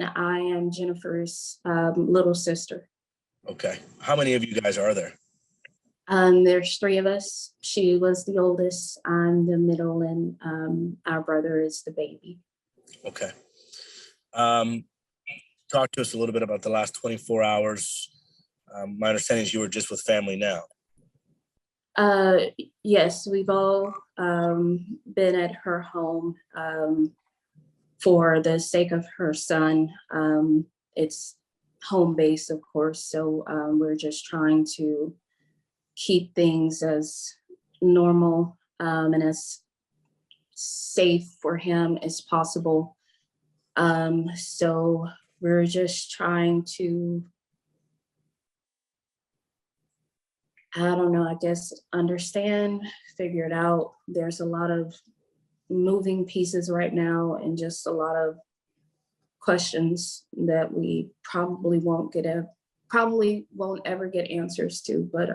I am Jennifer's little sister. Okay. How many of you guys are there? There's three of us. She was the oldest, I'm the middle, and our brother is the baby. Okay. Talk to us a little bit about the last 24 hours. My understanding is you were just with family now. Yes, we've all been at her home for the sake of her son. It's home base, of course, so we're just trying to keep things as normal and as safe for him as possible. So we're just trying to, I don't know, I guess, understand, figure it out. There's a lot of moving pieces right now and just a lot of questions that we probably won't ever get answers to, but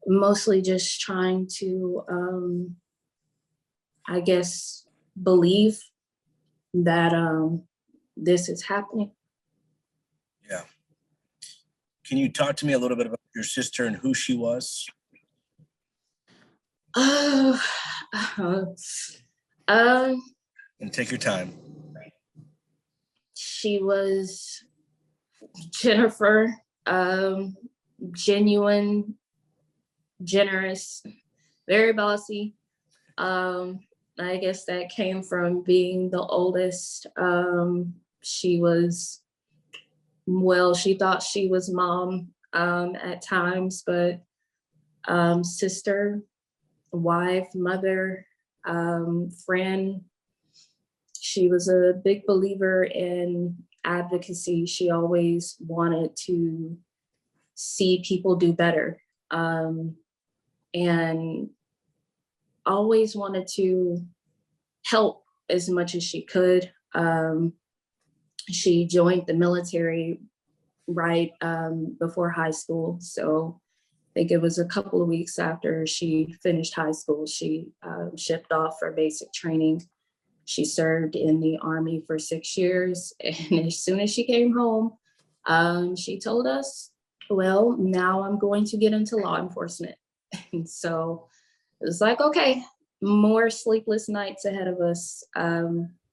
mostly just trying to, I guess, believe that this is happening. Yeah. Can you talk to me a little bit about your sister and who she was? And take your time. She was Jennifer, genuine, generous, very bossy. I guess that came from being the oldest. She was, well, she thought she was mom at times, but sister, wife, mother, friend. She was a big believer in advocacy. She always wanted to see people do better, and always wanted to help as much as she could. She joined the military right before high school. So I think it was a couple of weeks after she finished high school, she shipped off for basic training. She served in the Army for 6 years. And as soon as she came home, she told us, well, now I'm going to get into law enforcement. And so it was like, okay, more sleepless nights ahead of us,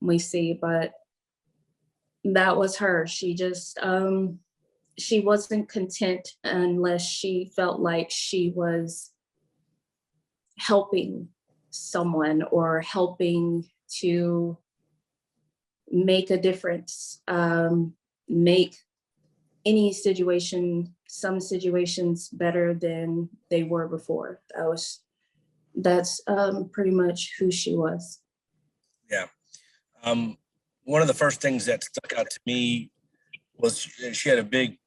we see, but that was her. She just, she wasn't content unless she felt like she was helping someone or helping to make a difference, make any situation, some situations better than they were before. That's pretty much who she was. Yeah. One of the first things that stuck out to me was she had a big,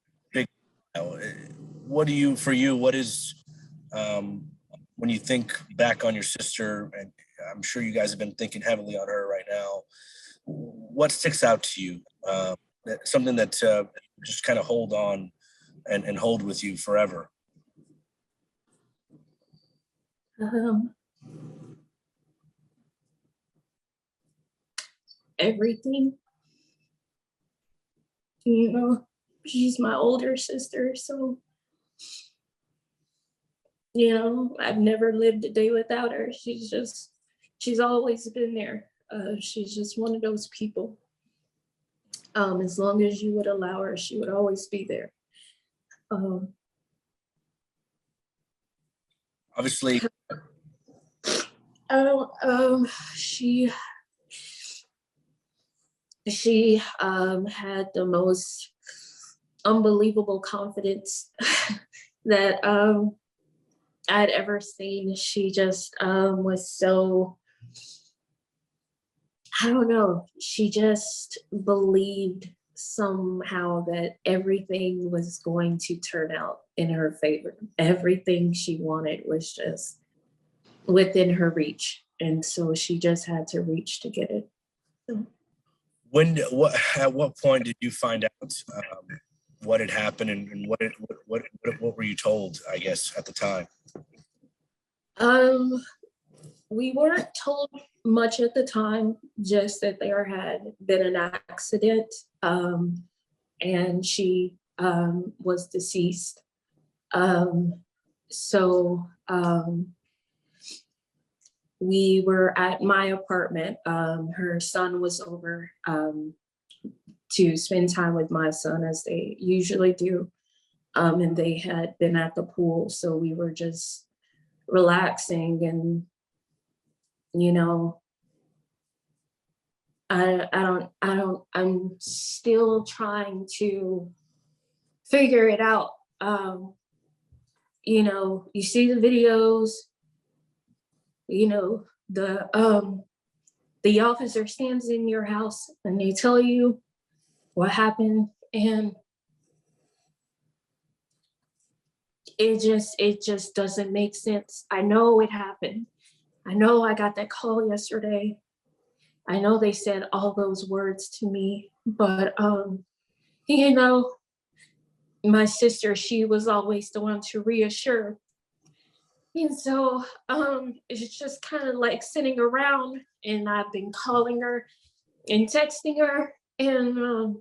what is, when you think back on your sister, and I'm sure you guys have been thinking heavily on her right now, what sticks out to you? Something that just kind of hold on and hold with you forever? Everything. You know, she's my older sister, so, you know, I've never lived a day without her. She's always been there. She's just one of those people. As long as you would allow her, she would always be there. Obviously. She had the most unbelievable confidence that I'd ever seen. She just was so, I don't know, she just believed somehow that everything was going to turn out in her favor. Everything she wanted was just within her reach. And so she just had to reach to get it. So. At what point did you find out what had happened and what were you told, I guess, at the time? We weren't told much at the time, just that there had been an accident, and she was deceased. So we were at my apartment. Her son was over to spend time with my son, as they usually do. And they had been at the pool, so we were just relaxing. And I'm still trying to figure it out. You see the videos, the officer stands in your house and they tell you what happened, and it just doesn't make sense. I know it happened. I know I got that call yesterday. I know they said all those words to me, but my sister, she was always the one to reassure. And so it's just kind of like sitting around, and I've been calling her and texting her, and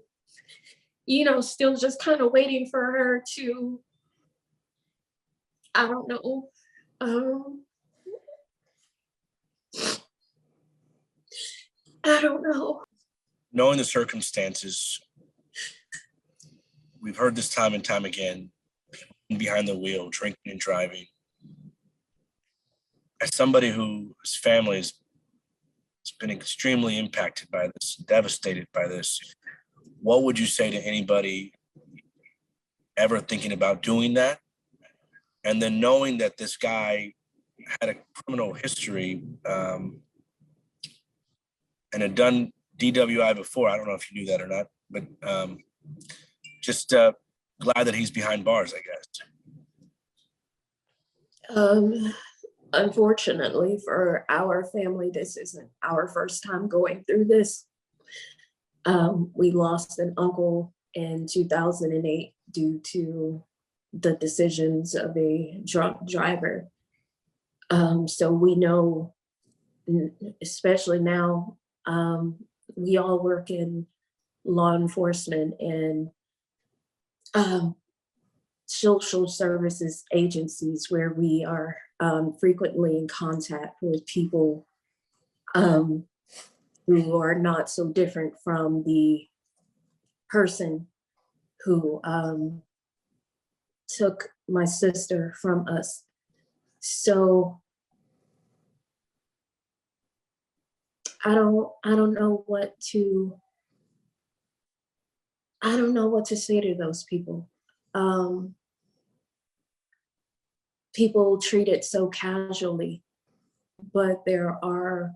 still just kind of waiting for her to, I don't know. I don't know. Knowing the circumstances, we've heard this time and time again, people behind the wheel, drinking and driving. As somebody whose family has been extremely impacted by this, devastated by this, what would you say to anybody ever thinking about doing that? And then knowing that this guy had a criminal history and had done DWI before. I don't know if you knew that or not, but just glad that he's behind bars, I guess. Unfortunately for our family, this isn't our first time going through this. We lost an uncle in 2008 due to the decisions of a drunk driver. So we know, especially now, we all work in law enforcement and social services agencies, where we are frequently in contact with people who are not so different from the person who took my sister from us. So I don't know what to say to those people. People treat it so casually, but there are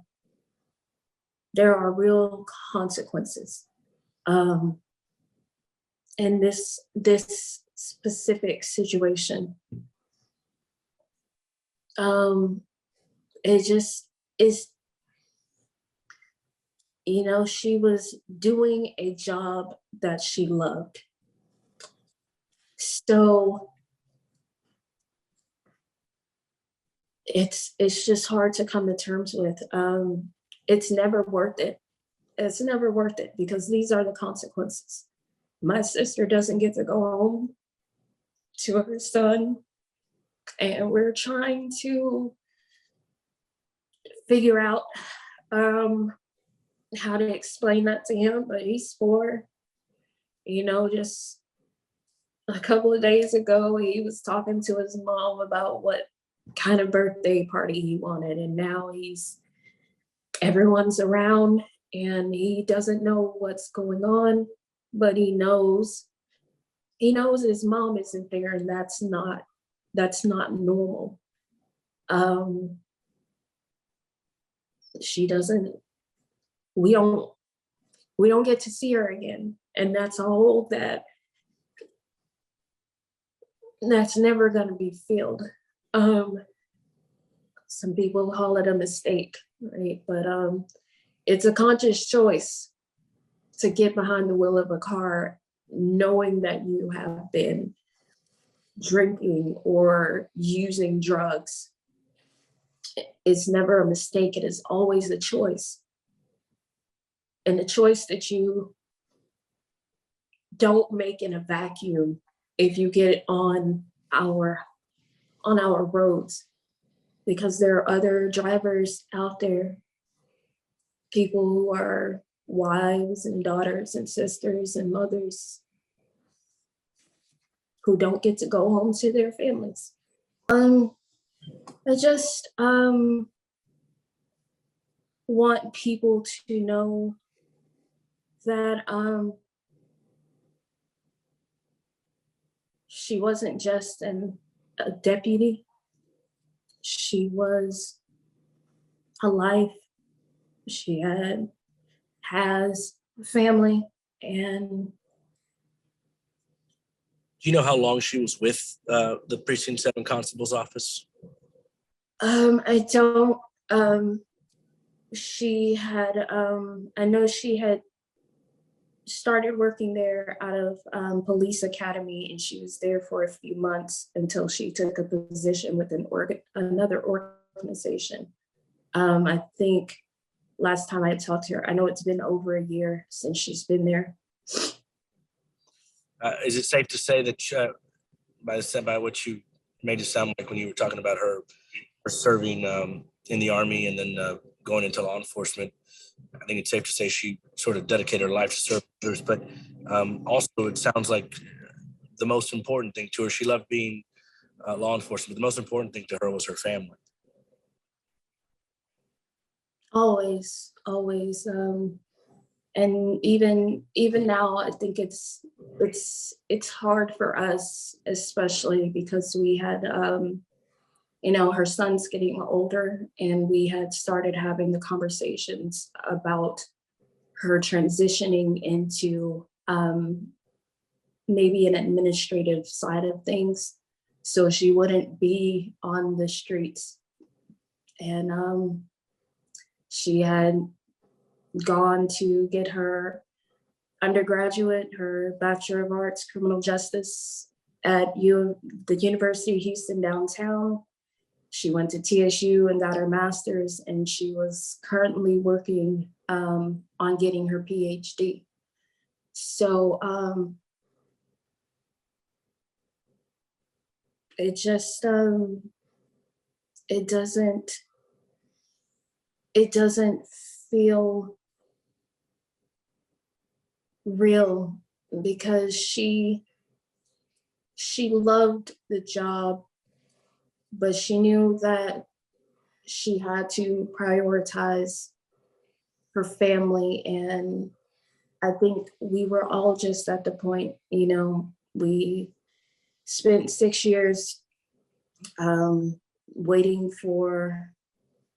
real consequences. In this specific situation, it just is. She was doing a job that she loved. So it's just hard to come to terms with. It's never worth it. It's never worth it, because these are the consequences. My sister doesn't get to go home to her son, and we're trying to figure out how to explain that to him, but he's 4. Just a couple of days ago, he was talking to his mom about what kind of birthday party he wanted, and now everyone's around and he doesn't know what's going on, but he knows his mom isn't there, and that's not normal. She doesn't we don't get to see her again, and that's a hole that's never going to be filled. Some people call it a mistake, right? But it's a conscious choice to get behind the wheel of a car knowing that you have been drinking or using drugs. It's never a mistake. It is always a choice. And the choice that you don't make in a vacuum if you get on our roads, because there are other drivers out there, people who are wives and daughters and sisters and mothers who don't get to go home to their families. I just want people to know that she wasn't just a deputy. She was a life. She has family, and Do you know how long she was with the Precinct 7 Constable's office? I don't. She had. I know she had started working there out of police academy, and she was there for a few months until she took a position with another organization. I think last time I talked to her, I know it's been over a year since she's been there. Is it safe to say that by what you made it sound like when you were talking about her serving in the Army and then going into law enforcement, I think it's safe to say she sort of dedicated her life to serve others, but also it sounds like the most important thing to her, she loved being law enforcement, but the most important thing to her was her family. Always. And even now, I think it's hard for us, especially because we had her son's getting older, and we had started having the conversations about her transitioning into maybe an administrative side of things, so she wouldn't be on the streets. And she had gone to get her undergraduate, her Bachelor of Arts, Criminal Justice at the University of Houston downtown. She went to TSU and got her master's, and she was currently working on getting her Ph.D. So it just it doesn't feel real, because she loved the job, but she knew that she had to prioritize her family. And I think we were all just at the point, we spent 6 years waiting for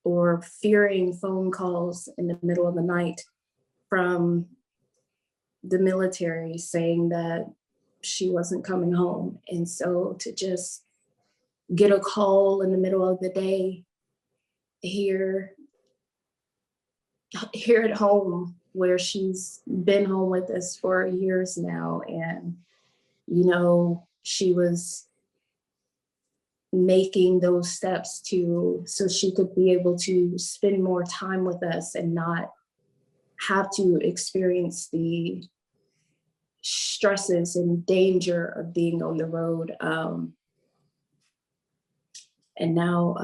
or fearing phone calls in the middle of the night from the military saying that she wasn't coming home. And so to just get a call in the middle of the day here at home, where she's been home with us for years now, and she was making those steps so she could be able to spend more time with us and not have to experience the stresses and danger of being on the road. And now,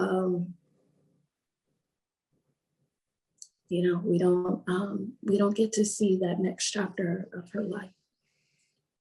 we don't get to see that next chapter of her life.